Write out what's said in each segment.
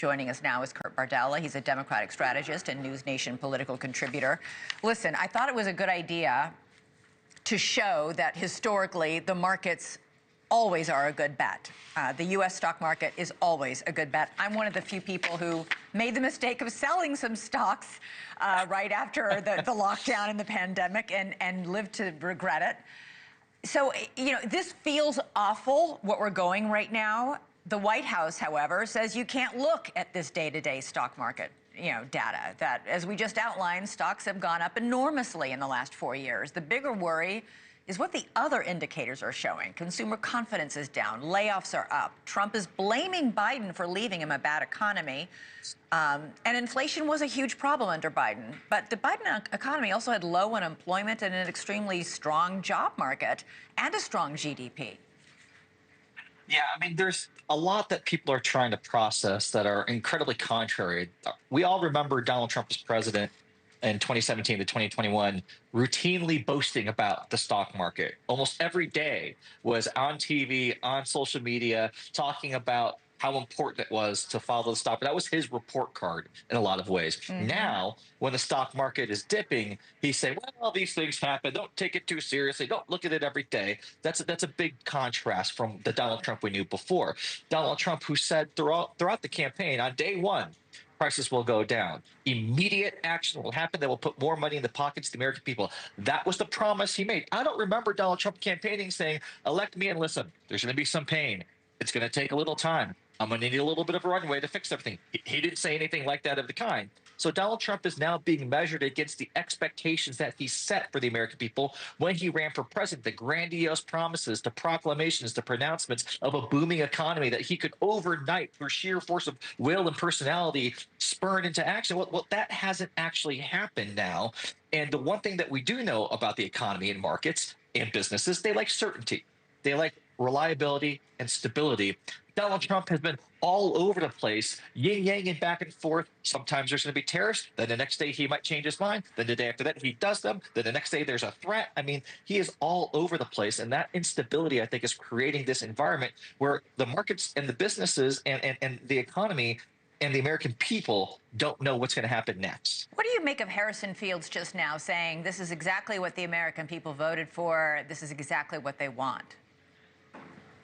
Joining us now is Kurt Bardella. He's a Democratic strategist and NewsNation political contributor. Listen, I thought it was a good idea to show that historically the markets always are a good bet. The U.S. stock market is always a good bet. I'm one of the few people who made the mistake of selling some stocks right after the lockdown and the pandemic and lived to regret it. So, you know, this feels awful, what we're going right now. The White House, however, says you can't look at this day-to-day stock market, data. That, as we just outlined, stocks have gone up enormously in the last 4 years. The bigger worry is what the other indicators are showing. Consumer confidence is down. Layoffs are up. Trump is blaming Biden for leaving him a bad economy. And inflation was a huge problem under Biden. But the Biden economy also had low unemployment and an extremely strong job market and a strong GDP. Yeah, I mean, there's a lot that people are trying to process that are incredibly contrary. We all remember Donald Trump as president in 2017 to 2021, routinely boasting about the stock market. Almost every day was on TV, on social media, talking about how important it was to follow the stock. But that was his report card in a lot of ways. Now, when the stock market is dipping, he's saying, well, these things happen. Don't take it too seriously. Don't look at it every day. That's a big contrast from the Donald Trump we knew before. Donald Trump, who said throughout the campaign, on day one, prices will go down. Immediate action will happen that will put more money in the pockets of the American people. That was the promise he made. I don't remember Donald Trump campaigning saying, elect me and listen, there's going to be some pain. It's going to take a little time. I'm going to need a little bit of a runway to fix everything. He didn't say anything like that of the kind. So Donald Trump is now being measured against the expectations that he set for the American people when he ran for president, the grandiose promises, the proclamations, the pronouncements of a booming economy that he could overnight, through sheer force of will and personality, spurn into action. Well, that hasn't actually happened now. And the one thing that we do know about the economy and markets and businesses, they like certainty. They like reliability and stability. Donald Trump has been all over the place, yin-yanging back and forth. Sometimes there's going to be tariffs. Then the next day he might change his mind. Then the day after that he does them. Then the next day there's a threat. I mean, he is all over the place. And that instability, I think, is creating this environment where the markets and the businesses and the economy and the American people don't know what's going to happen next. What do you make of Harrison Fields just now saying this is exactly what the American people voted for, this is exactly what they want?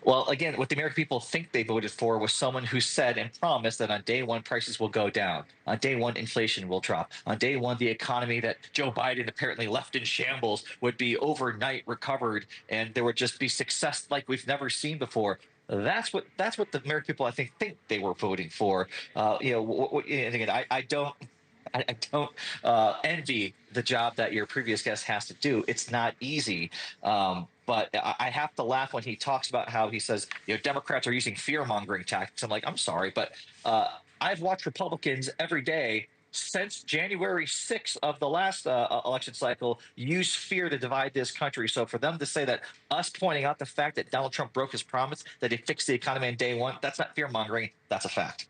Well, again, what the American people think they voted for was someone who said and promised that on day one, prices will go down. On day one, inflation will drop. On day one, the economy that Joe Biden apparently left in shambles would be overnight recovered, and there would just be success like we've never seen before. That's what the American people, I think they were voting for. And again, I don't envy the job that your previous guest has to do. It's not easy. But I have to laugh when he talks about how he says, Democrats are using fear-mongering tactics. I'm like, I'm sorry, but I've watched Republicans every day since January 6th of the last election cycle use fear to divide this country. So for them to say that us pointing out the fact that Donald Trump broke his promise, that he fixed the economy on day one, that's not fear-mongering. That's a fact.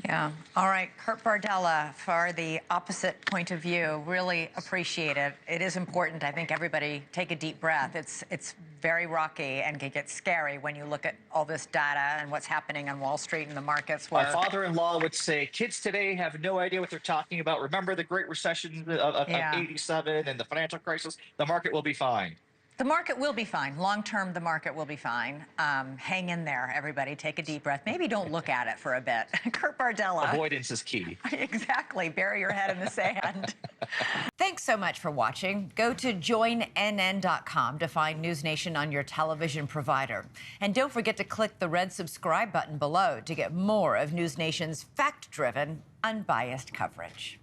Yeah. All right. Kurt Bardella, for the opposite point of view, really appreciate it. It is important. I think everybody take a deep breath. It's very rocky and can get scary when you look at all this data and what's happening on Wall Street and the markets. My father-in-law would say, kids today have no idea what they're talking about. Remember the Great Recession of '87 and the financial crisis? The market will be fine. The market will be fine. Long-term, the market will be fine. Hang in there, everybody. Take a deep breath. Maybe don't look at it for a bit. Kurt Bardella. Avoidance is key. Exactly. Bury your head in the sand. Thanks so much for watching. Go to joinnn.com to find NewsNation on your television provider. And don't forget to click the red subscribe button below to get more of NewsNation's fact-driven, unbiased coverage.